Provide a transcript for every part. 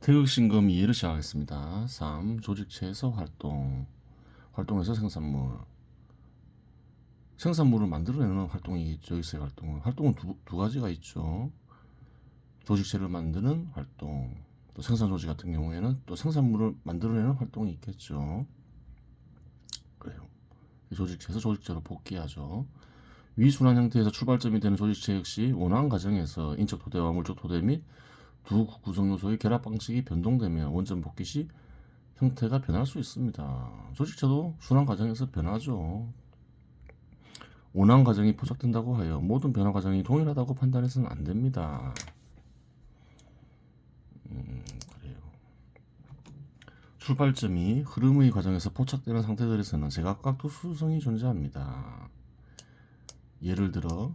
태극신금 이해를 시작하겠습니다. 3. 조직체에서 활동에서 생산물을 만들어내는 활동이겠죠. 있어요. 활동은 두 가지가 있죠. 조직체를 만드는 활동, 또 생산조직 같은 경우에는 또 생산물을 만들어내는 활동이 있겠죠. 그래요. 조직체에서 조직체로 복귀하죠. 위순환 형태에서 출발점이 되는 조직체 역시 원환 과정에서 인적 토대와 물적 토대 및 두 구성 요소의 결합 방식이 변동되면 원점 복귀 시 형태가 변할 수 있습니다. 조직체도 순환 과정에서 변하죠. 원환 과정이 포착된다고 하여 모든 변화 과정이 동일하다고 판단해서는 안 됩니다. 그래요. 출발점이 흐름의 과정에서 포착되는 상태들에서는 제각각 특수성이 존재합니다. 예를 들어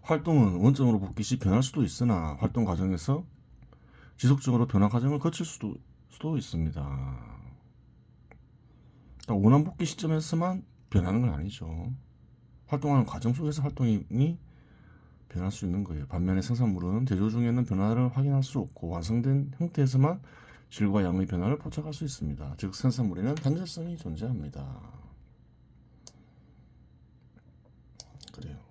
활동은 원점으로 복귀 시 변할 수도 있으나 활동 과정에서 지속적으로 변화 과정을 거칠 수도 있습니다. 원환 복귀 시점에서만 변하는 건 아니죠. 활동하는 과정 속에서 활동이 변할 수 있는 거예요. 반면에 생산물은 제조 중에는 변화를 확인할 수 없고 완성된 형태에서만 질과 양의 변화를 포착할 수 있습니다. 즉 생산물에는 단절성이 존재합니다. 그래요.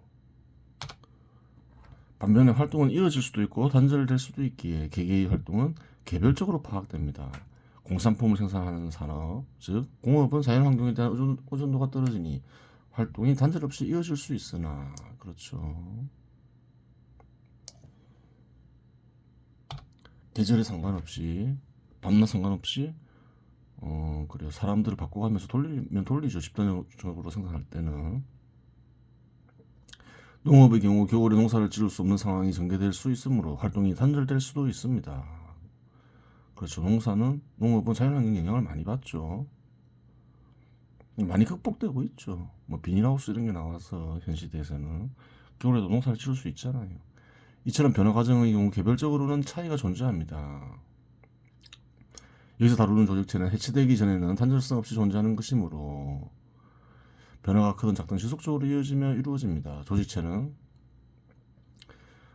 반면에 활동은 이어질 수도 있고 단절될 수도 있기에 개개의 활동은 개별적으로 파악됩니다. 공산품을 생산하는 산업, 즉 공업은 자연환경에 대한 의존도가 떨어지니 활동이 단절 없이 이어질 수 있으나 그렇죠. 계절에 상관없이 밤낮 상관없이 그래요. 사람들을 바꿔가면서 돌리면 돌리죠. 집단적으로 생산할 때는. 농업의 경우 겨울에 농사를 지을 수 없는 상황이 전개될 수 있으므로 활동이 단절될 수도 있습니다. 그렇죠. 농업은 자연환경 영향을 많이 받죠. 많이 극복되고 있죠. 뭐 비닐하우스 이런 게 나와서 현 시대에서는 겨울에도 농사를 지을 수 있잖아요. 이처럼 변화 과정의 경우 개별적으로는 차이가 존재합니다. 여기서 다루는 조직체는 해체되기 전에는 단절성 없이 존재하는 것이므로 변화가 크든 작든 지속적으로 이어지며 이루어집니다. 조직체는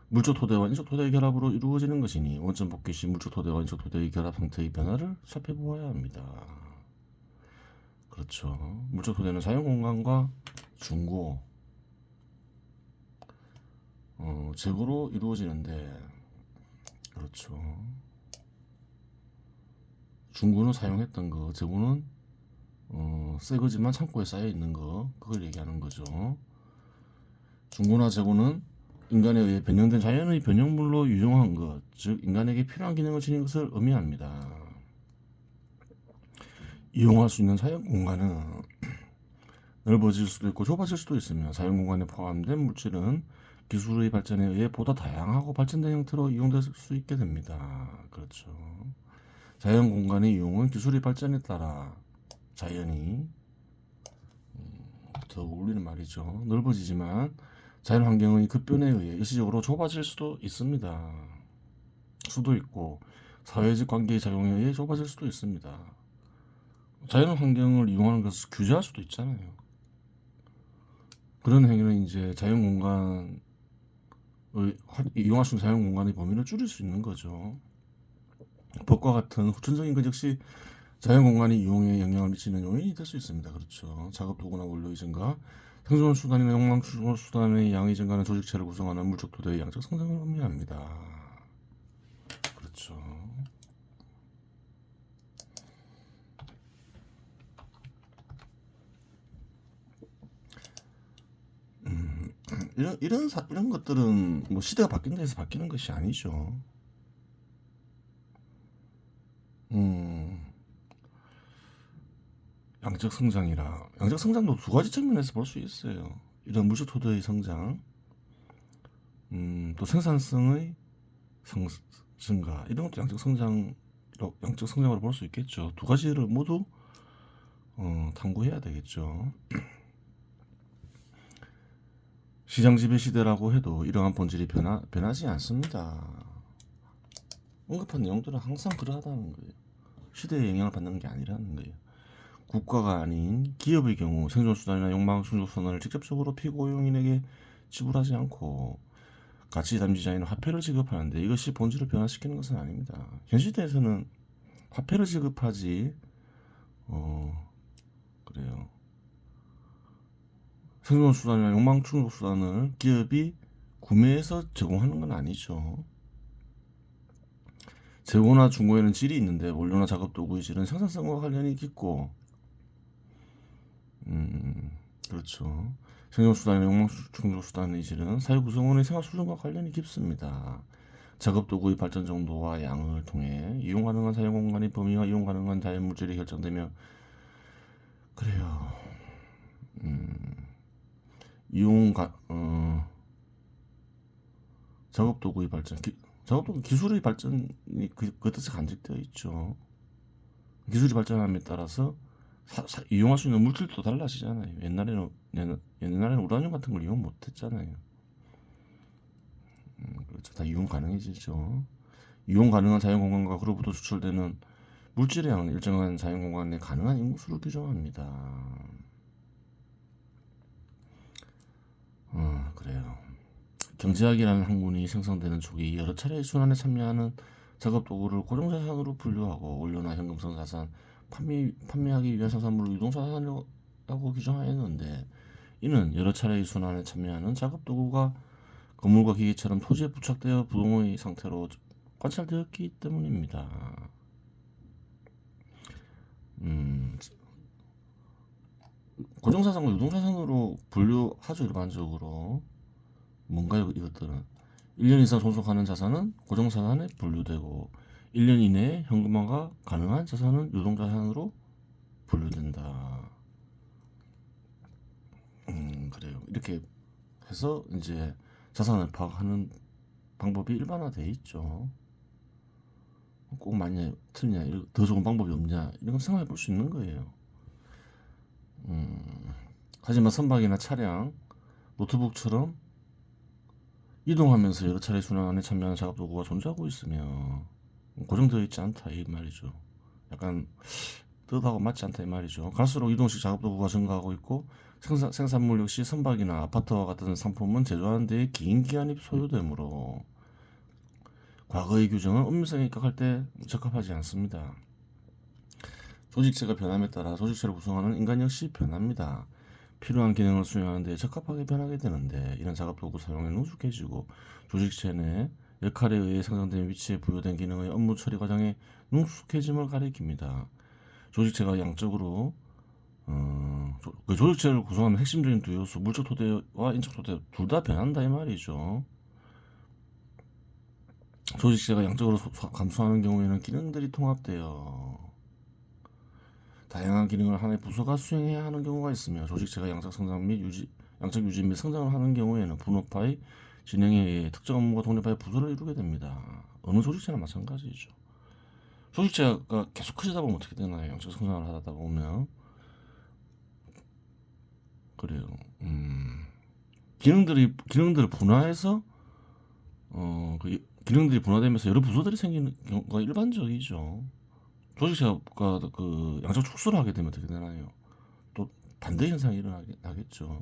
물적 토대와 인적 토대의 결합으로 이루어지는 것이니 원점 복귀 시 물적 토대와 인적 토대의 결합 상태의 변화를 살펴보아야 합니다. 그렇죠. 물적 토대는 사용 공간과 중고, 재고로 이루어지는데 그렇죠. 중고는 사용했던 거, 재고는 새 거지만 창고에 쌓여 있는 거, 그걸 얘기하는 거죠. 중고나 재고는 인간에 의해 변형된 자연의 변형물로 유용한 것, 즉 인간에게 필요한 기능을 지닌 것을 의미합니다. 이용할 수 있는 사용 공간은 넓어질 수도 있고 좁아질 수도 있으며 사용 공간에 포함된 물질은 기술의 발전에 의해 보다 다양하고 발전된 형태로 이용될 수 있게 됩니다. 그렇죠. 자연 공간의 이용은 기술의 발전에 따라 자연이 더 어울리는 말이죠. 넓어지지만 자연 환경의 급변에 의해 일시적으로 좁아질 수도 있습니다. 수도 있고 사회적 관계의 작용에 의해 좁아질 수도 있습니다. 자연 환경을 이용하는 것을 규제할 수도 있잖아요. 그런 행위는 이제 자연 공간의 이용할 수 있는 자연 공간의 범위를 줄일 수 있는 거죠. 법과 같은 후천적인 것 역시 자연 공간의 이용에 영향을 미치는 요인이 될 수 있습니다. 그렇죠. 작업 도구나 원료의 증가, 생존 수단이나 욕망 수단의 양의 증가는 조직체를 구성하는 물적 토대의 양적 성장을 의미합니다. 그렇죠. 이런 것들은 뭐 시대가 바뀐다 해서 바뀌는 것이 아니죠. 양적 성장도 두 가지 측면에서 볼 수 있어요. 이런 물적 토대의 성장, 또 생산성의 증가, 이런 것도 양적 성장으로 볼 수 있겠죠. 두 가지를 모두 탐구해야 되겠죠. 시장 지배 시대라고 해도 이러한 본질이 변하지 않습니다. 언급한 내용들은 항상 그러하다는 거예요. 시대에 영향을 받는 게 아니라는 거예요. 국가가 아닌 기업의 경우 생존수단이나 욕망 충족선언을 직접적으로 피고용인에게 지불하지 않고 가치 담지자 있는 화폐를 지급하는데 이것이 본질을 변화시키는 것은 아닙니다. 현 시대에서는 화폐를 지급하지 그래요. 생존 수단이나 욕망 충족 수단을 기업이 구매해서 제공하는 건 아니죠. 재고나 중고에는 질이 있는데 원료나 작업 도구의 질은 생산성과 관련이 깊고 그렇죠. 생존 수단이나 욕망 충족 수단의 질은 사회 구성원의 생활 수준과 관련이 깊습니다. 작업 도구의 발전 정도와 양을 통해 이용 가능한 사용 공간의 범위와 이용 가능한 자연 물질이 결정되며 그래요. 작업 도구의 발전, 작업 도구 기술의 발전이 그 뜻에 간직되어 있죠. 기술이 발전함에 따라서 이용할 수 있는 물질도 달라지잖아요. 옛날에는 우라늄 같은 걸 이용 못했잖아요. 그렇죠. 다 이용 가능해지죠. 이용 가능한 자연 공간과 그로부터 추출되는 물질의 양은 일정한 자연 공간에 가능한 인구수를 규정합니다. 그래요. 경제학이라는 학문이 생성되는 초기 여러 차례의 순환에 참여하는 작업 도구를 고정자산으로 분류하고 원료나 현금성 자산, 판매하기 위한 생산물을 유동자산이라고 규정하였는데 이는 여러 차례의 순환에 참여하는 작업 도구가 건물과 기계처럼 토지에 부착되어 부동의 상태로 관찰되었기 때문입니다. 고정자산과 유동자산으로 분류하죠. 일반적으로 뭔가요? 이것들은 1년 이상 존속하는 자산은 고정자산에 분류되고 1년 이내에 현금화가 가능한 자산은 유동자산으로 분류된다. 그래요. 이렇게 해서 이제 자산을 파악하는 방법이 일반화되어 있죠. 꼭 맞냐 틀리냐 더 좋은 방법이 없냐 이런 걸 생각해 볼 수 있는 거예요. 하지만 선박이나 차량, 노트북처럼 이동하면서 여러 차례 순환에 참여하는 작업 도구가 존재하고 있으며 고정되어 있지 않다 이 말이죠. 약간 뜻하고 맞지 않다 이 말이죠. 갈수록 이동식 작업 도구가 증가하고 있고 생산물 역시 선박이나 아파트와 같은 상품은 제조하는 데 긴 기간이 소요되므로 과거의 규정은 은밀성에 입각할 때 적합하지 않습니다. 조직체가 변함에 따라 조직체를 구성하는 인간 역시 변합니다. 필요한 기능을 수행하는 데 적합하게 변하게 되는데 이런 작업도구 사용에 능숙해지고 조직체 내 역할에 의해 생성된 위치에 부여된 기능의 업무 처리 과정에 능숙해짐을 가리킵니다. 조직체가 양적으로 그 조직체를 구성하는 핵심적인 두 요소 물적 토대와 인적 토대 둘 다 변한다 이 말이죠. 조직체가 양적으로 감소하는 경우에는 기능들이 통합되어 다양한 기능을 하나의 부서가 수행해야 하는 경우가 있으며 조직체가 양적 성장 및 양적 유지 및 성장을 하는 경우에는 분업화의 진행에 의해 특정 업무가 독립하여 부서를 이루게 됩니다. 어느 조직체나 마찬가지죠. 조직체가 계속 커지다 보면 어떻게 되나요? 양적 성장을 하다 보면 그래요. 기능들을 분화해서 그 기능들이 분화되면서 여러 부서들이 생기는 경우가 일반적이죠. 조직체가 그 양적 축소를 하게 되면 어떻게 되나요? 또 반대 현상이 일어나겠죠.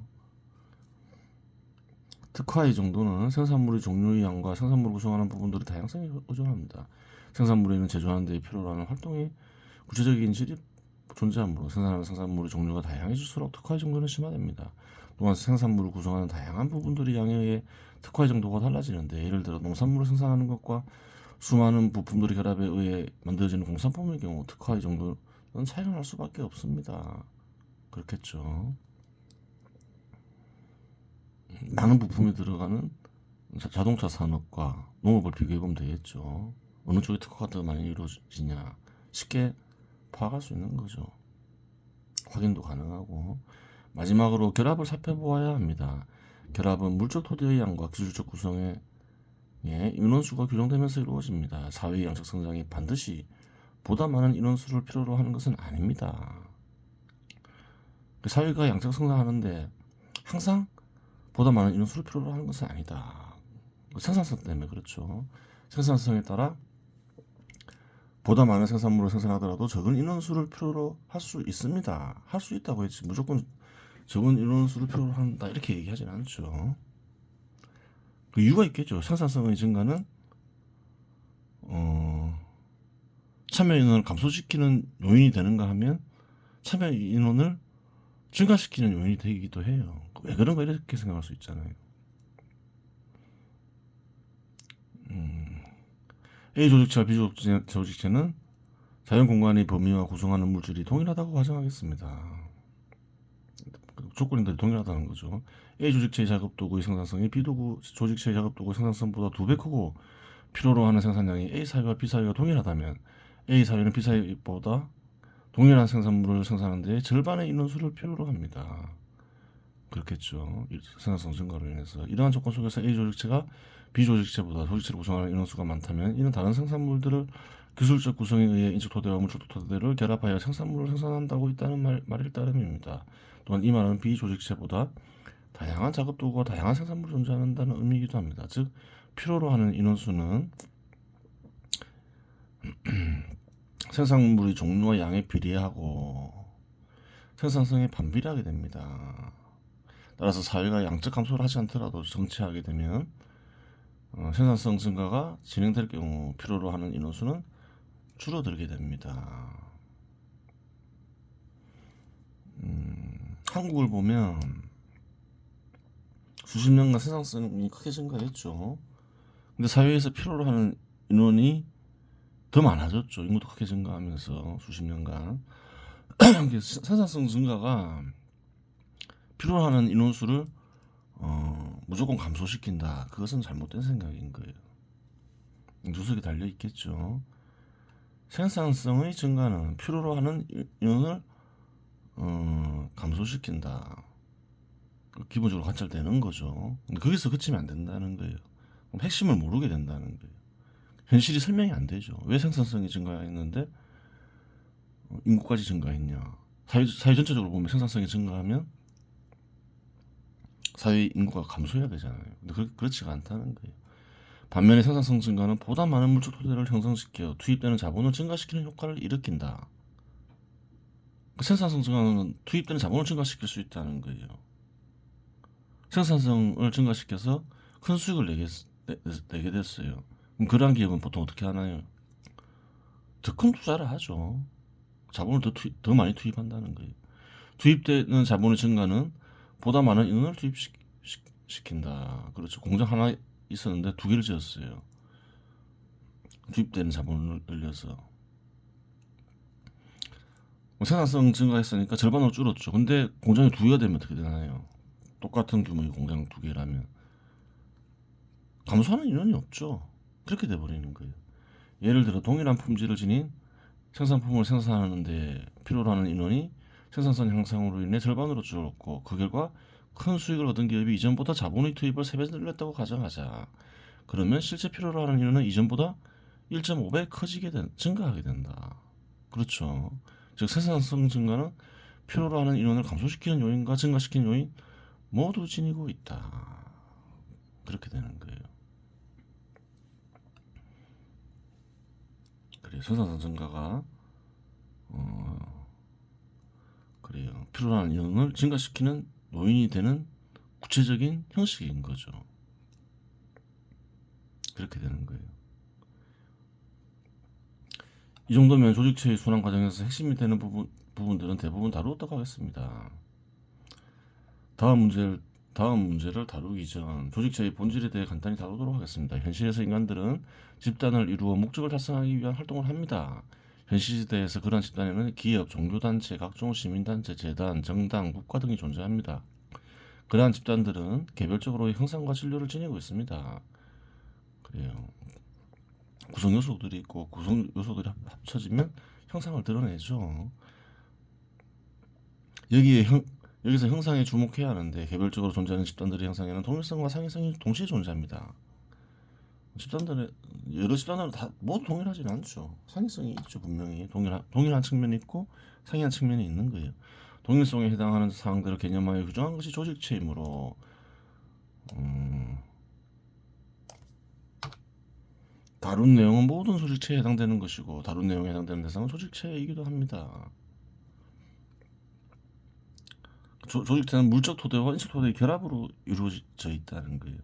특화의 정도는 생산물의 종류의 양과 생산물을 구성하는 부분들의 다양성에 의존합니다. 생산물에는 제조하는 데 필요로 하는 활동의 구체적인 질이 존재하므로 생산하는 생산물의 종류가 다양해질수록 특화의 정도는 심화됩니다. 또한 생산물을 구성하는 다양한 부분들의 양에 의해 특화의 정도가 달라지는데 예를 들어 농산물을 생산하는 것과 수많은 부품들의 결합에 의해 만들어지는 공산품의 경우 특화의 정도는 차이가 날 수밖에 없습니다. 그렇겠죠. 많은 부품이 들어가는 자동차 산업과 농업을 비교해보면 되겠죠. 어느 쪽에 특화가 더 많이 이루어지냐 쉽게 파악할 수 있는 거죠. 확인도 가능하고 마지막으로 결합을 살펴보아야 합니다. 결합은 물적 토대의 양과 기술적 구성의 인원수가 규정되면서 이루어집니다. 사회의 양적 성장이 반드시 보다 많은 인원수를 필요로 하는 것은 아닙니다. 사회가 양적 성장하는데 항상 보다 많은 인원수를 필요로 하는 것은 아니다. 생산성 때문에 그렇죠. 생산성에 따라 보다 많은 생산물을 생산하더라도 적은 인원수를 필요로 할 수 있습니다. 할 수 있다고 했지 무조건 적은 인원수를 필요로 한다 이렇게 얘기하진 않죠. 그 이유가 있겠죠. 생산성의 증가는 참여 인원을 감소시키는 요인이 되는가 하면 참여 인원을 증가시키는 요인이 되기도 해요. 왜 그런가 이렇게 생각할 수 있잖아요. A 조직체와 B 조직체는 자연 공간의 범위와 구성하는 물질이 동일하다고 가정하겠습니다. 조건들이 동일하다는 거죠. A 조직체의 작업도구의 생산성이 B 조직체의 작업도구의 생산성보다 2배 크고 필요로 하는 생산량이 A 사회와 B 사회가 동일하다면 A 사회는 B 사회보다 동일한 생산물을 생산하는 데 절반의 인원수를 필요로 합니다. 그렇겠죠. 생산성 증가로 인해서. 이러한 조건 속에서 A 조직체가 B 조직체보다 조직체를 구성하는 인원수가 많다면 이는 다른 생산물들을 기술적 구성에 의해 인적 토대와 물적 토대를 결합하여 생산물을 생산한다고 있다는 말일 따름입니다. 또한 이 말은 B 조직체보다 다양한 작업 도구와 다양한 생산물이 존재한다는 의미이기도 합니다. 즉 필요로 하는 인원수는 생산물의 종류와 양에 비례하고 생산성에 반비례하게 됩니다. 따라서 사회가 양적 감소를 하지 않더라도 정체하게 되면 생산성 증가가 진행될 경우 필요로 하는 인원수는 줄어들게 됩니다. 한국을 보면 수십 년간 생산성이 크게 증가했죠. 근데 사회에서 필요로 하는 인원이 더 많아졌죠. 인구도 크게 증가하면서 수십 년간 생산성 증가가 필요로 하는 인원수를 무조건 감소시킨다. 그것은 잘못된 생각인 거예요. 주석이 달려 있겠죠. 생산성의 증가는 필요로 하는 인원을 감소시킨다. 기본적으로 관찰되는 거죠. 근데 거기서 그치면 안 된다는 거예요. 핵심을 모르게 된다는 거예요. 현실이 설명이 안 되죠. 왜 생산성이 증가했는데 인구까지 증가했냐. 사회 전체적으로 보면 생산성이 증가하면 사회 인구가 감소해야 되잖아요. 근데 그렇지가 않다는 거예요. 반면에 생산성 증가는 보다 많은 물적 토대를 형성시켜 투입되는 자본을 증가시키는 효과를 일으킨다. 생산성 증가는 투입되는 자본을 증가시킬 수 있다는 거예요. 생산성을 증가시켜서 큰 수익을 내게 됐어요. 그럼 그러한 기업은 보통 어떻게 하나요? 더 큰 투자를 하죠. 자본을 더 많이 투입한다는 거예요. 투입되는 자본의 증가는 보다 많은 인원을 투입시킨다. 그렇죠. 공장 하나 있었는데 2개를 지었어요. 투입되는 자본을 늘려서. 생산성 증가했으니까 절반으로 줄었죠. 근데 공장이 2개가 되면 어떻게 되나요? 똑같은 규모의 공장 2개라면 감소하는 인원이 없죠. 그렇게 돼버리는 거예요. 예를 들어 동일한 품질을 지닌 생산품을 생산하는데 필요로 하는 인원이 생산성 향상으로 인해 절반으로 줄었고 그 결과 큰 수익을 얻은 기업이 이전보다 자본의 투입을 3배 늘렸다고 가정하자. 그러면 실제 필요로 하는 인원은 이전보다 1.5배 증가하게 된다. 그렇죠. 즉 생산성 증가는 필요로 하는 인원을 감소시키는 요인과 증가시키는 요인 모두 지니고 있다. 그렇게 되는 거예요. 그래요. 생산성 증가가 그래요. 필요로 하는 인원을 증가시키는 요인이 되는 구체적인 형식인 거죠. 그렇게 되는 거예요. 이 정도면 조직체의 순환 과정에서 핵심이 되는 부분들은 대부분 다루었다고 하겠습니다. 다음 문제를 다루기 전 조직체의 본질에 대해 간단히 다루도록 하겠습니다. 현실에서 인간들은 집단을 이루어 목적을 달성하기 위한 활동을 합니다. 현실 시대에서 그러한 집단에는 기업, 종교단체, 각종 시민단체, 재단, 정당, 국가 등이 존재합니다. 그러한 집단들은 개별적으로 형상과 진료를 지니고 있습니다. 그래요. 구성 요소들이 있고 구성 요소들이 합쳐지면 형상을 드러내죠. 여기서 형상에 주목해야 하는데 개별적으로 존재하는 집단들의 형상에는 동일성과 상이성이 동시에 존재합니다. 여러 집단들은 다 모두 동일하지는 않죠. 상이성이 있죠. 분명히 동일한 측면이 있고 상이한 측면이 있는 거예요. 동일성에 해당하는 사항들을 개념화해 규정한 것이 조직체이므로 다룬 내용은 모든 조직체에 해당되는 것이고 다룬 내용에 해당되는 대상은 조직체이기도 합니다. 조직체는 물적 토대와 인적 토대의 결합으로 이루어져 있다는 거예요.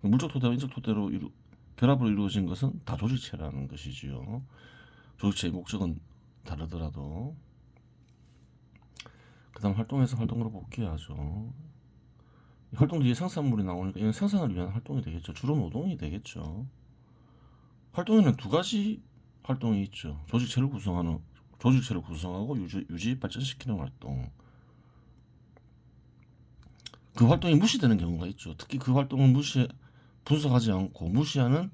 물적 토대와 인적 토대로 결합으로 이루어진 것은 다 조직체라는 것이지요. 조직체의 목적은 다르더라도. 그 다음 활동에서 활동으로 복귀하죠. 활동 뒤에 생산물이 나오니까 이건 생산을 위한 활동이 되겠죠. 주로 노동이 되겠죠. 활동에는 두 가지 활동이 있죠. 조직체를 구성하고 유지 발전시키는 활동. 그 활동이 무시되는 경우가 있죠. 특히 그 활동을 분석하지 않고 무시하는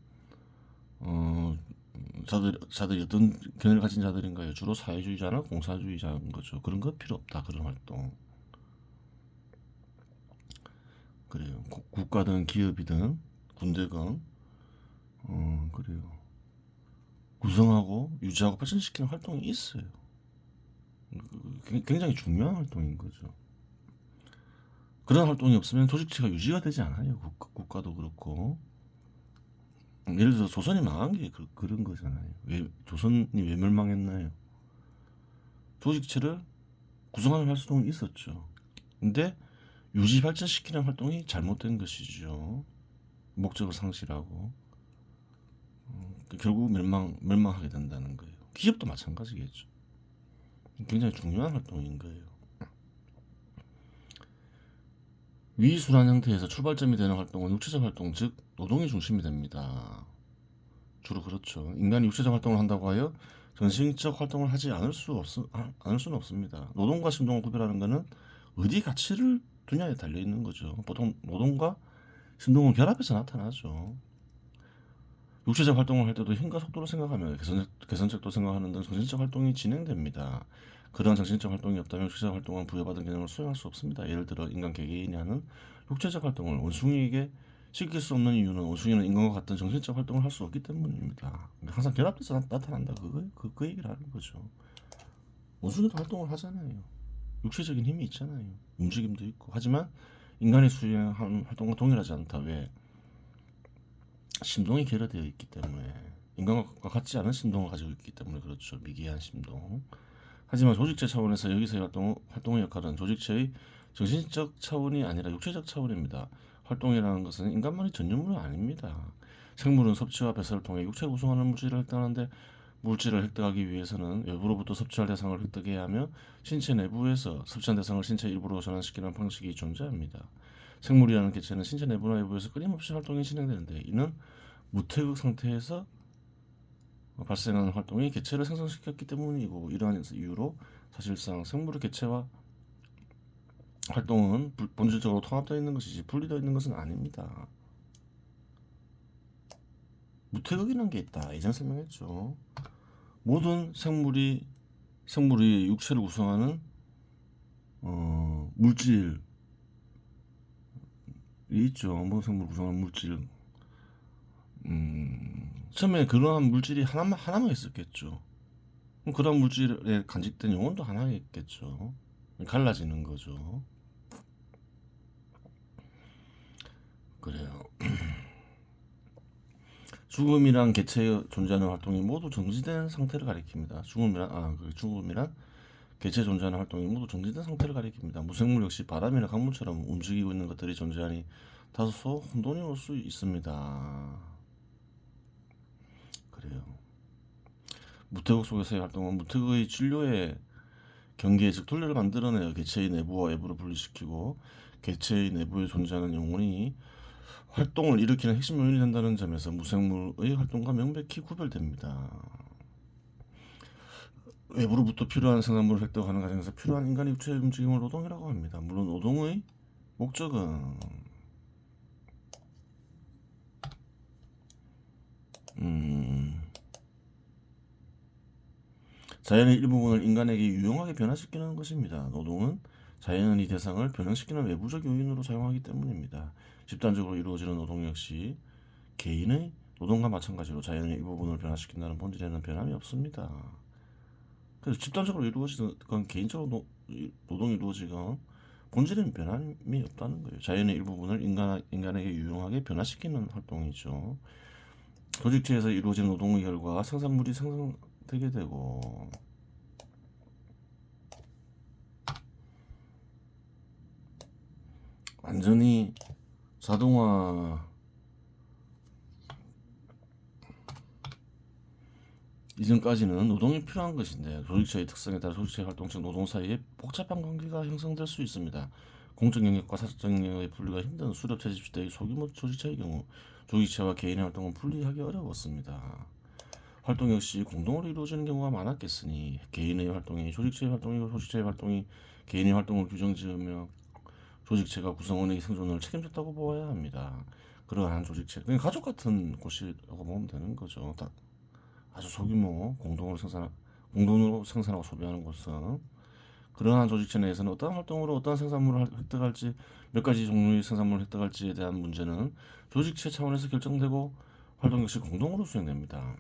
자들이 어떤 견해를 가진 자들인가요? 주로 사회주의자나 공산주의자인 거죠. 그런 거 필요 없다. 그런 활동. 그래요. 국가든 기업이든 군대건 그래요. 구성하고 유지하고 발전시키는 활동이 있어요. 굉장히 중요한 활동인 거죠. 그런 활동이 없으면 조직체가 유지가 되지 않아요. 국가도 그렇고. 예를 들어 조선이 망한 게 그런 거잖아요. 조선이 왜 멸망했나요? 조직체를 구성하는 활동이 있었죠. 근데 유지 발전시키는 활동이 잘못된 것이죠. 목적을 상실하고 결국 멸망하게 된다는 거예요. 기업도 마찬가지겠죠. 굉장히 중요한 활동인 거예요. 위순환 형태에서 출발점이 되는 활동은 육체적 활동, 즉 노동이 중심이 됩니다. 주로 그렇죠. 인간이 육체적 활동을 한다고 하여 정신적 활동을 하지 않을 수는 없습니다. 노동과 심동을 구별하는 것은 어디 가치를 두냐에 달려 있는 거죠. 보통 노동과 심동은 결합해서 나타나죠. 육체적 활동을 할 때도 힘과 속도를 생각하며 개선책도 생각하는 등 정신적 활동이 진행됩니다. 그러한 정신적 활동이 없다면 육체적 활동은 부여받은 개념을 수행할 수 없습니다. 예를 들어 인간 개개인이 하는 육체적 활동을 원숭이에게 시킬 수 없는 이유는 원숭이는 인간과 같은 정신적 활동을 할 수 없기 때문입니다. 항상 결합돼서 나타난다. 그 얘기를 하는 거죠. 원숭이도 활동을 하잖아요. 육체적인 힘이 있잖아요. 움직임도 있고. 하지만 인간이 수행하는 활동과 동일하지 않다. 왜? 심동이 결여되어 있기 때문에. 인간과 같지 않은 심동을 가지고 있기 때문에 그렇죠. 미개한 심동. 하지만 조직체 차원에서 여기서의 활동의 역할은 조직체의 정신적 차원이 아니라 육체적 차원입니다. 활동이라는 것은 인간만의 전유물은 아닙니다. 생물은 섭취와 배설을 통해 육체를 구성하는 물질을 획득하는데 물질을 획득하기 위해서는 외부로부터 섭취할 대상을 획득해야 하며 신체 내부에서 섭취한 대상을 신체 일부로 전환시키는 방식이 존재합니다. 생물이라는 개체는 신체 내부나 외부에서 끊임없이 활동이 진행되는데 이는 무태극 상태에서 발생하는 활동이 개체를 생성시켰기 때문이고 이러한 이유로 사실상 생물의 개체와 활동은 본질적으로 통합되어 있는 것이지 분리되어 있는 것은 아닙니다. 무태극이라는 게 있다. 예전에 설명했죠. 모든 생물이 육체를 구성하는 물질이 있죠. 모든 생물을 구성하는 물질. 처음에 그러한 물질이 하나만 있었겠죠. 그럼 그런 물질에 간직된 영혼도 하나겠죠. 갈라지는 거죠. 그래요. 죽음이란 개체의 존재하는 활동이 모두 정지된 상태를 가리킵니다. 죽음이란 개체 존재하는 활동이 모두 정지된 상태를 가리킵니다. 무생물 역시 바람이나 강물처럼 움직이고 있는 것들이 존재하니 다소 혼돈이 올 수 있습니다. 그래요. 무태극 속에서의 활동은 무태극의 진료의 경계 즉 둘레를 만들어내어 개체의 내부와 외부를 분리시키고 개체의 내부에 존재하는 영혼이 활동을 일으키는 핵심 요인이 된다는 점에서 무생물의 활동과 명백히 구별됩니다. 외부로부터 필요한 생산물을 획득하는 과정에서 필요한 인간의 육체의 움직임을 노동이라고 합니다. 물론 노동의 목적은 자연의 일부분을 인간에게 유용하게 변화시키는 것입니다. 노동은 자연의 대상을 변형시키는 외부적 요인으로 사용하기 때문입니다. 집단적으로 이루어지는 노동 역시 개인의 노동과 마찬가지로 자연의 일부분을 변화시킨다는 본질에는 변함이 없습니다. 그래서 집단적으로 이루어지건 개인적으로 노동이 이루어지건 본질에는 변함이 없다는 거예요. 자연의 일부분을 인간에게 유용하게 변화시키는 활동이죠. 조직체에서 이루어지는 노동의 결과 생산물이 생성되게 되고 완전히 자동화 이전까지는 노동이 필요한 것인데 조직체의 특성에 따라 조직체 활동적 노동 사이에 복잡한 관계가 형성될 수 있습니다. 공적 영역과 사적 영역의 분리가 힘든 수렵 채집 시대의 소규모 조직체의 경우 조직체와 개인의 활동은 분리하기 어려웠습니다. 활동 역시 공동으로 이루어지는 경우가 많았겠으니 개인의 활동이 조직체의 활동이고 조직체의 활동이 개인의 활동을 규정지으며 조직체가 구성원의 생존을 책임졌다고 보아야 합니다. 그러한 조직체, 그냥 가족 같은 곳이라고 보면 되는 거죠. 아주 소규모 공동으로 생산하고 소비하는 곳은 그러한 조직체 내에서는 어떠한 활동으로 어떠한 생산물을 획득할지 몇 가지 종류의 생산물을 획득할지에 대한 문제는 조직체 차원에서 결정되고 활동 역시 공동으로 수행됩니다.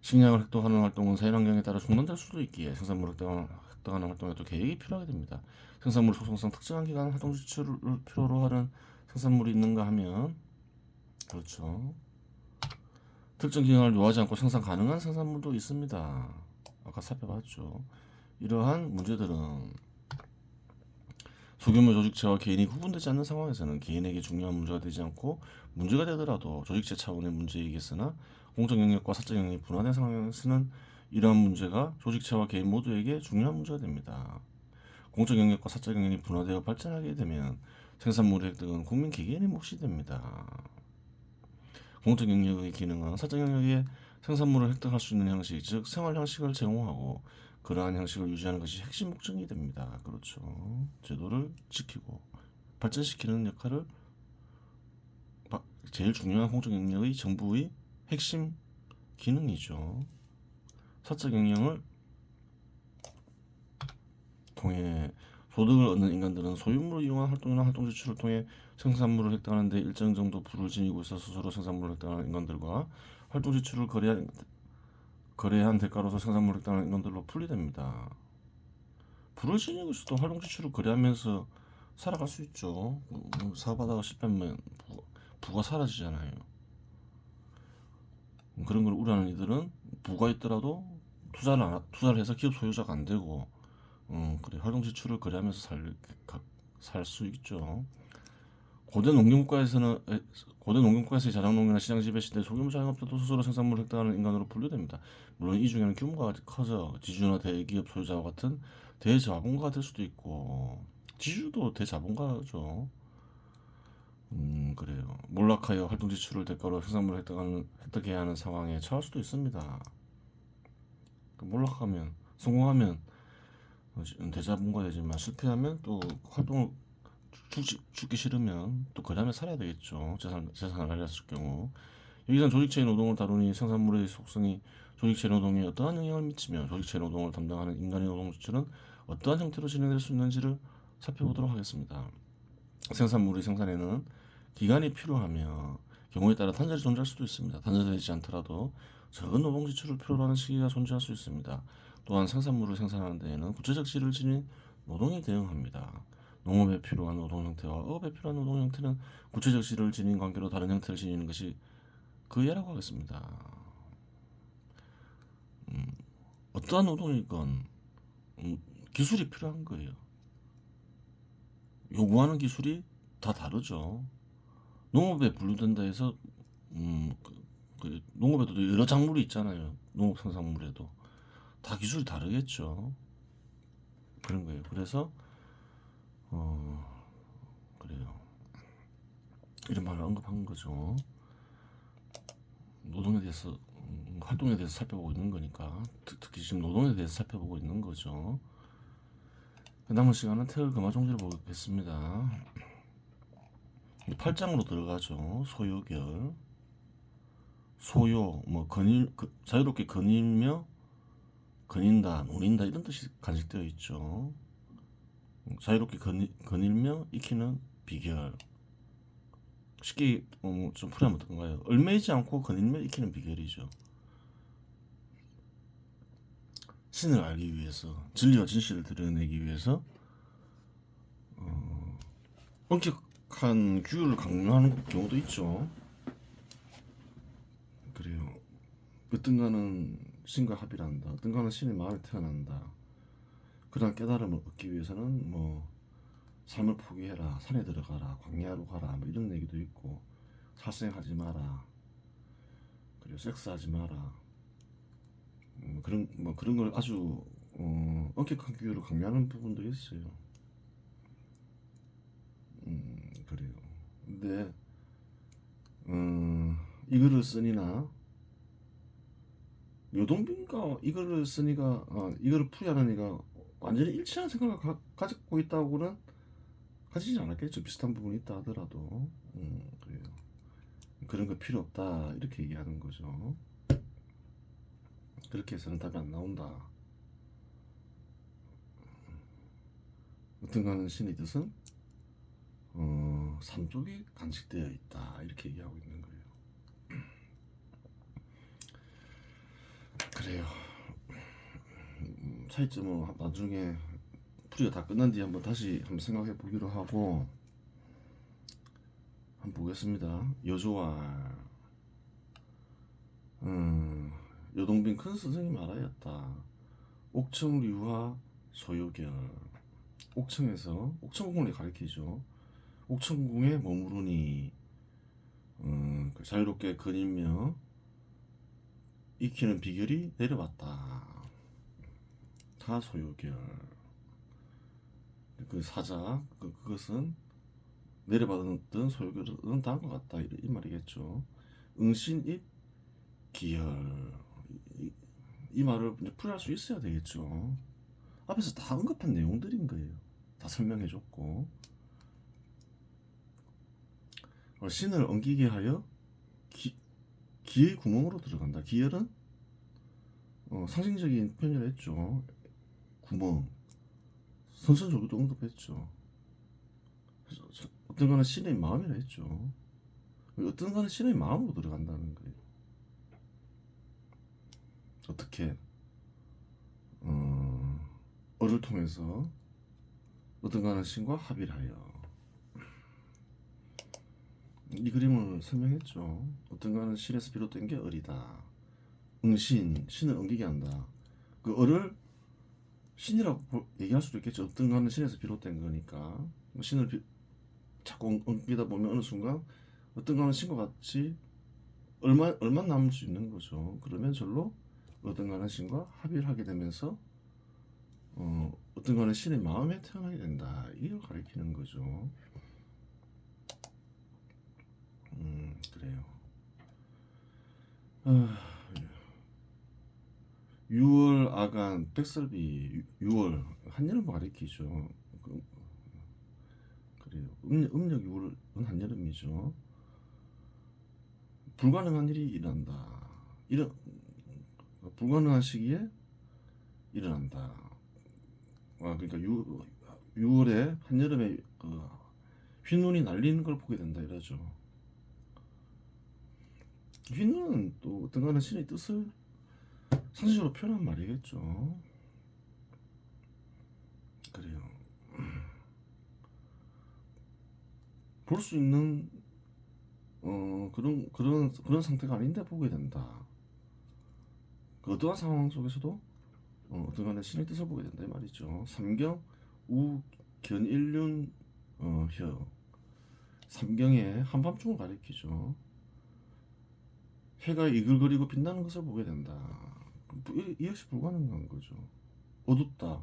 식량을 획득하는 활동은 자연환경에 따라 중단될 수도 있기에 생산물을 획득하는 활동에도 계획이 필요하게 됩니다. 생산물 속성상 특정한 기간 활동 지출을 필요로 하는 생산물이 있는가 하면 그렇죠. 특정 기간을 요하지 않고 생산 가능한 생산물도 있습니다. 아까 살펴봤죠. 이러한 문제들은 소규모 조직체와 개인이 구분되지 않는 상황에서는 개인에게 중요한 문제가 되지 않고 문제가 되더라도 조직체 차원의 문제이겠으나 공적 영역과 사적 영역이 분화된 상황에서는 이러한 문제가 조직체와 개인 모두에게 중요한 문제가 됩니다. 공적 영역과 사적 영역이 분화되어 발전하게 되면 생산물의 획득은 국민 개개인의 몫이 됩니다. 공적 영역의 기능은 사적 영역의 생산물을 획득할 수 있는 형식, 즉 생활 형식을 제공하고 그러한 형식을 유지하는 것이 핵심 목적이 됩니다. 그렇죠. 제도를 지키고 발전시키는 역할을 제일 중요한 공적 영역의 정부의 핵심 기능이죠. 사적 영역을 통해 소득을 얻는 인간들은 소유물을 이용한 활동이나 활동 지출을 통해 생산물을 획득하는 데 일정 정도 부를 지니고 있어 스스로 생산물을 획득하는 인간들과 활동 지출을 거래한 대가로서 생산물을 획득하는 인간들로 분리됩니다. 부를 지니고 있어도 활동 지출을 거래하면서 살아갈 수 있죠. 사업하다가 실패하면 부가 사라지잖아요. 그런 걸 우려하는 이들은 부가 있더라도 투자를 해서 기업 소유자가 안 되고 그래 활동 지출을 거래하면서 살 수 있죠. 고대 농경국가에서의 자장농이나 시장 지배 시대 소규모 자영업자도 스스로 생산물을 획득하는 인간으로 분류됩니다. 물론 이 중에는 규모가 커져 지주나 대기업 소유자와 같은 대자본가가 될 수도 있고 지주도 대자본가죠. 그래요. 몰락하여 활동 지출을 대가로 생산물을 획득해야 하는 상황에 처할 수도 있습니다. 몰락하면 성공하면 대자본가 되지만 실패하면 또 활동을 죽기 싫으면 또 거래하며 살아야 되겠죠. 재산을 할애했을 경우. 여기선 조직체의 노동을 다루니 생산물의 속성이 조직체 노동에 어떠한 영향을 미치며 조직체 노동을 담당하는 인간의 노동 지출은 어떠한 형태로 진행될 수 있는지를 살펴보도록 하겠습니다. 생산물의 생산에는 기간이 필요하며 경우에 따라 단절이 존재할 수도 있습니다. 단절되지 않더라도 적은 노동 지출을 필요로 하는 시기가 존재할 수 있습니다. 또한 생산물을 생산하는 데에는 구체적 질을 지닌 노동이 대응합니다. 농업에 필요한 노동 형태와 어업에 필요한 노동 형태는 구체적 질을 지닌 관계로 다른 형태를 지니는 것이 그 예라고 하겠습니다. 어떠한 노동이건 기술이 필요한 거예요. 요구하는 기술이 다 다르죠. 농업에 분류된다 해서 농업에도 여러 작물이 있잖아요. 농업 생산물에도 다 기술이 다르겠죠. 그런 거예요. 그래서 그래요. 이런 말을 언급한 거죠. 노동에 대해서 활동에 대해서 살펴보고 있는 거니까 특히 지금 노동에 대해서 살펴보고 있는 거죠. 남은 시간은 태을 금화 종지를 보겠습니다. 8장으로 들어가죠. 소요결. 소요, 자유롭게 거닐며 거닌다, 노린다 이런 뜻이 간직되어 있죠. 자유롭게 거닐며 익히는 비결. 쉽게 좀 풀이하면 어떤가요? 얼매이지 않고 거닐며 익히는 비결이죠. 신을 알기 위해서, 진리와 진실을 드러내기 위해서 엄격한 규율을 강요하는 경우도 있죠. 그래요. 어떤가는 신과 합의를 한다. 어떤가는 신의 마음에 태어난다. 그런 깨달음을 얻기 위해서는 삶을 포기해라, 산에 들어가라, 광야로 가라, 이런 얘기도 있고, 살생하지 마라, 그리고 섹스하지 마라, 그런 걸 아주 엄격한 규율을 강요하는 부분도 있어요. 그래요. 근데 이거를 쓰니나 요동빈과 이거를 쓰니가 이거를 풀이하는 이가 완전히 일치하는 생각을 가지고 있다고는 가지지 않았겠죠. 비슷한 부분이 있다 하더라도 그래요. 그런 거 필요 없다 이렇게 얘기하는 거죠. 그렇게 해서는 답이 안 나온다. 어떤가는 신의 뜻은 삼쪽이 간직되어 있다 이렇게 얘기하고 있는 거예요. 그래요. 차이점은 나중에 풀이가 다 끝난 뒤에 다시 한번 생각해 보기로 하고 한번 보겠습니다. 여조와 여동빈 큰 스승이 말하였다. 옥청류화 소요결. 옥청에서 옥청궁을 가리키죠. 옥청궁에 머무르니 자유롭게 거닐며 익히는 비결이 내려왔다. 타소요결. 그 사자 그것은 내려받았던 소요결은 다음과 같다 이 말이겠죠. 응신입 기열. 이 말을 이제 풀이할 수 있어야 되겠죠. 앞에서 다 언급한 내용들인 거예요. 다 설명해줬고 신을 엉기게 하여 기의 구멍으로 들어간다. 기열은 상징적인 표현을 했죠. 구멍. 선선조교도 언급했죠. 어떤 거는 신의 마음이라 했죠. 어떤 거는 신의 마음으로 들어간다는 거예요. 어떻게 어를 통해서 어떤 거는 신과 합의를 하여 이 그림을 설명했죠. 어떤 거는 신에서 비롯된 게 을이다. 신을 엉기게 한다. 그 을을 신이라고 얘기할 수도 있겠죠. 어떤 거는 신에서 비롯된 거니까 신을 자꾸 엉기다 보면 어느 순간 어떤 거는 신과 같이 얼마 남을 수 있는 거죠. 그러면 절로 어떤 거는 신과 합의를 하게 되면서 어떤 거는 신의 마음에 태어나게 된다. 이걸 가리키는 거죠. 그래요. 6월 아간 백설비 6월 한여름 가리키죠. 그래요. 음력 6월은 한여름이죠. 불가능한 일이 일어난다. 불가능한 시기에 일어난다. 그러니까 6월에 한여름에 흰눈이 날리는 걸 보게 된다 이러죠. 흰눈은 또 어떤 거는 신의 뜻을 상징적으로 표현한 말이겠죠. 그래요. 볼 수 있는 그런 상태가 아닌데 보게 된다. 그 어떠한 상황 속에서도 어떤 간에 신의 뜻을 보게 된다 이 말이죠. 삼경 우 견일륜 혀. 삼경의 한밤중을 가리키죠. 해가 이글거리고 빛나는 것을 보게 된다. 이 역시 불가능한 거죠. 어둡다.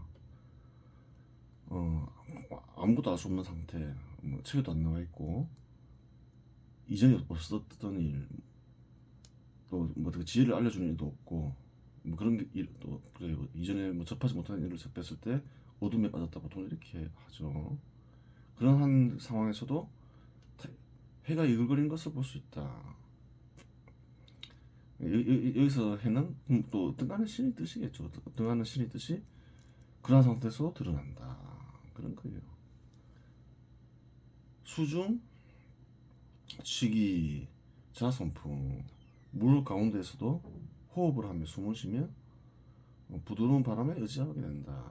아무것도 알 수 없는 상태. 책에도 안 나와 있고 이전에 없었던 일, 또뭐 지혜를 알려주는 일도 없고 그런 일도 그래요. 이전에 접하지 못한 일을 접했을 때 어둠에 빠졌다 보통 이렇게 하죠. 그런 한 상황에서도 해가 이글거리는 것을 볼 수 있다. 여기서 해는 또 어떤 가는 신의 뜻이겠죠. 어떤 가는 신의 뜻이 그런 상태에서 드러난다. 그런 거예요. 수중 치기 자선풍 물 가운데에서도 호흡을 하며 숨을 쉬며 부드러운 바람에 의지하게 된다.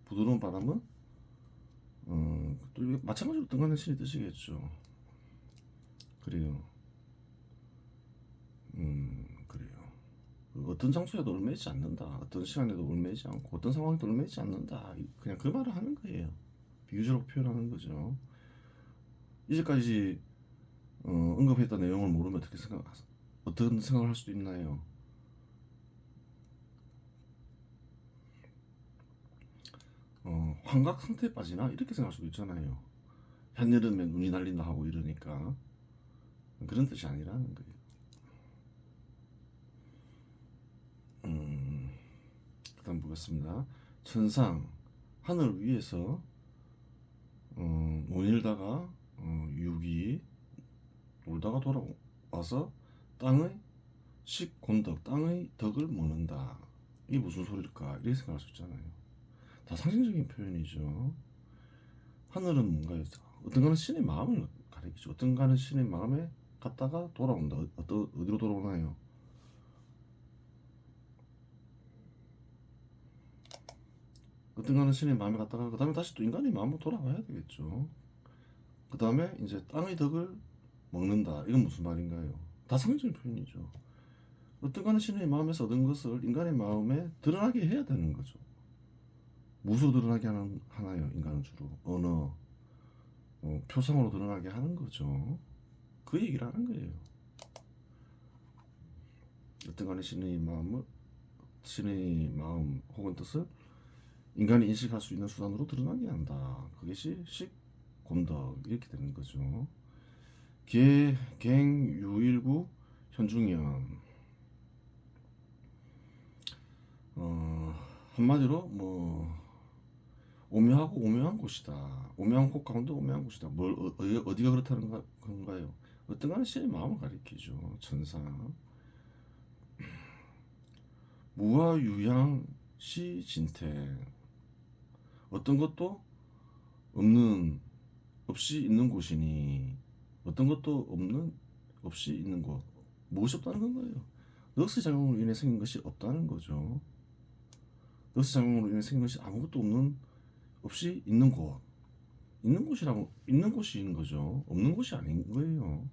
부드러운 바람은 또 마찬가지로 등가는 신의 뜻이겠죠. 그래요. 그래요. 어떤 장소에도 얽매이지 않는다. 어떤 시간에도 얽매이지 않고 어떤 상황에도 얽매이지 않는다. 그냥 그 말을 하는 거예요. 비유적으로 표현하는 거죠. 이제까지 언급했던 내용을 모르면 어떤 생각을 할 수도 있나요? 환각 상태에 빠지나 이렇게 생각할 수도 있잖아요. 한여름에 눈이 날린다 하고 이러니까 그런 뜻이 아니라는 거예요. 그다음 보겠습니다. 천상 하늘 위에서 논일다가 유기 놀다가 돌아와서 땅의 식곤덕 땅의 덕을 먹는다. 이게 무슨 소리일까 이렇게 생각할 수 있잖아요. 다 상징적인 표현이죠. 하늘은 뭔가요? 어떤가는 신의 마음을 가리키죠. 어떤가는 신의 마음에 갔다가 돌아온다. 어디로 돌아오나요? 어떤가는 신의 마음에 갔다가 그 다음에 다시 또 인간의 마음으로 돌아와야 되겠죠. 그 다음에 이제 땅의 덕을 먹는다. 이건 무슨 말인가요? 다 상징적인 표현이죠. 어떤가는 신의 마음에서 얻은 것을 인간의 마음에 드러나게 해야 되는 거죠. 무엇으로 드러나게 하나요? 인간은 주로 언어, 표상으로 드러나게 하는 거죠. 그 얘기를 하는 거예요. 어떤가는 신의 마음 혹은 뜻을 인간이 인식할 수 있는 수단으로 드러나게 한다. 그것이 식곤덕 이렇게 되는 거죠. 갱유일구 현중현. 한마디로 뭐 오묘하고 오묘한 곳이다. 오묘한 곳 가운데 오묘한 곳이다. 어디가 그렇다는 건가요? 어떤가는 신의 마음을 가리키죠. 천상. 무아유양 시진태. 어떤 것도 없이 있는 곳이니 어떤 것도 없이 있는 곳. 무엇이 없다는 건가요? 럭스 작용으로 인해 생긴 것이 없다는 거죠. 럭스 작용으로 인해 생긴 것이 아무것도 없이 있는 곳. 있는 곳이라고 있는 곳이 있는 거죠. 없는 곳이 아닌 거예요.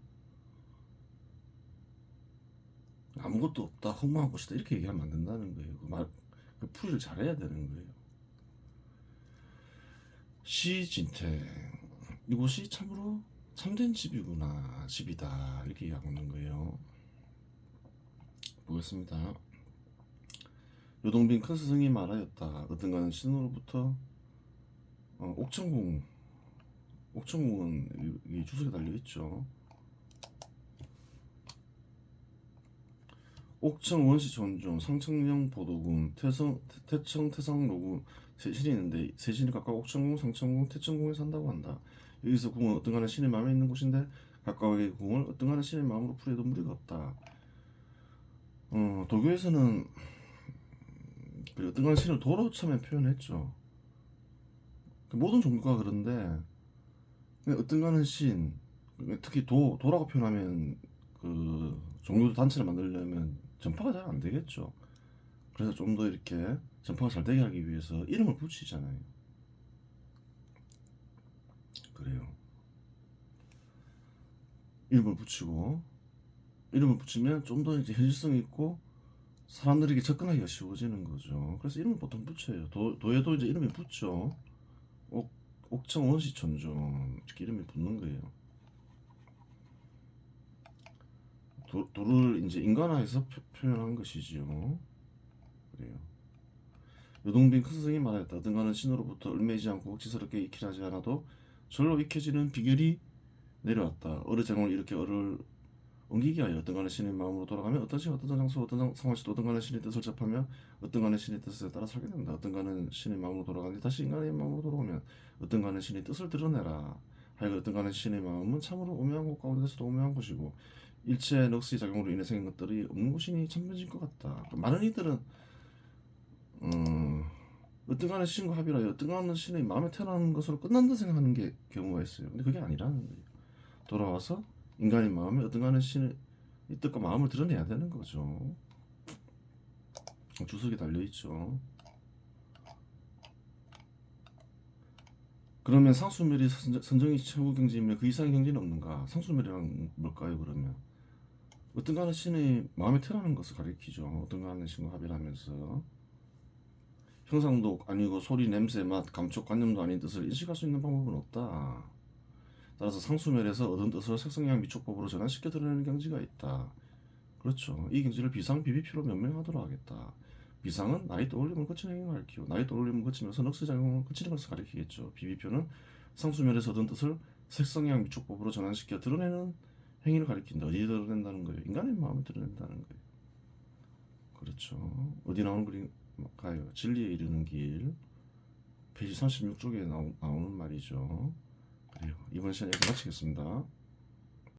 아무것도 없다, 허무한 곳이다 이렇게 얘기하면 안 된다는 거예요. 그 풀이를 잘해야 되는 거예요. 시진태. 이곳이 참으로 참된 집이다 이렇게 얘기하고 있는 거예요. 보겠습니다. 요동빈 큰 스승이 말하였다. 어떤가는 신으로부터 옥천궁은 이 주석에 달려있죠. 옥천 원시 존중 상청령 보도군 태청 태성로군 세신이 있는데 세신이 각각 옥천궁 상청궁 태천궁에 산다고 한다. 여기서 궁은 어떤가는 신의 마음에 있는 곳인데 각각의 궁을 어떤가는 신의 마음으로 풀어도 무리가 없다. 도교에서는 어떤가는 신을 도로 처음에 표현했죠. 모든 종교가 그런데 어떤가는 신, 특히 도라고 표현하면 그 종교 단체를 만들려면 전파가 잘 안 되겠죠. 그래서 좀 더 이렇게 전파가 잘 되게 하기 위해서 이름을 붙이잖아요. 그래요. 이름을 붙이면 좀 더 이제 현실성 있고 사람들에게 접근하기가 쉬워지는 거죠. 그래서 이름을 보통 붙여요. 도에도 이제 이름이 붙죠. 옥천 원시천종 이렇게 이름이 붙는 거예요. 도를 이제 인간화해서 표현한 것이지요. 그래요. 요동빈 큰 스승이 말하였다. 어떤가는 신으로부터 얼매이지 않고 억지스럽게 익히하지 않아도 절로 익혀지는 비결이 내려왔다. 어느 장을 이렇게 어를 옮기게 하여 어떤가는 신의 마음으로 돌아가면 어떤 시간 어떤 장소 어떤 상황에서도 어떤가는 신의 뜻을 접하며 어떤가는 신의 뜻에 따라 살게 된다. 어떤가는 신의 마음으로 돌아가니 다시 인간의 마음으로 돌아오면 어떤가는 신의 뜻을 드러내라. 하여간 어떤가는 신의 마음은 참으로 오묘한 곳 가운데서도 오묘한 곳이고 일체 럭스의 작용으로 인해 생긴 것들이 없는 곳이니 참변진 것 같다. 많은 이들은 어떤가는 신과 합의하여 어떤가는 신의 마음에 태어나는 것으로 끝난다 생각하는 게 경우가 있어요. 근데 그게 아니라는 거예요. 돌아와서 인간의 마음에 어떤가는 신의 뜻과 마음을 드러내야 되는 거죠. 주석에 달려있죠. 그러면 상수멸이 선정이 최고 경지이며 그 이상의 경지는 없는가? 상수멸이란 뭘까요? 그러면 어떤가는 신의 마음에 태어나는 것을 가리키죠. 어떤가는 신과 합의를 하면서 형상도 아니고 소리, 냄새, 맛, 감촉, 관념도 아닌 뜻을 인식할 수 있는 방법은 없다. 따라서 상수멸에서 얻은 뜻을 색성양 미촉법으로 전환시켜 드러내는 경지가 있다. 그렇죠. 이 경지를 비상 비비피로 명명하도록 하겠다. 비상은 나이 떠올림을 거치는 행위를 가리키고 나이 떠올림을 거치면서 넉스작용을 거치는 것을 가리키겠죠. 비비표는 상수면에서 얻은 뜻을 색성향 미축법으로 전환시켜 드러내는 행위를 가리킨다. 어디 드러낸다는 거예요? 인간의 마음을 드러낸다는 거예요. 그렇죠. 어디 나오는 그림가요? 진리에 이르는 길 페이지 36쪽에 나오는 말이죠. 그래요. 이번 시간 여기서 마치겠습니다.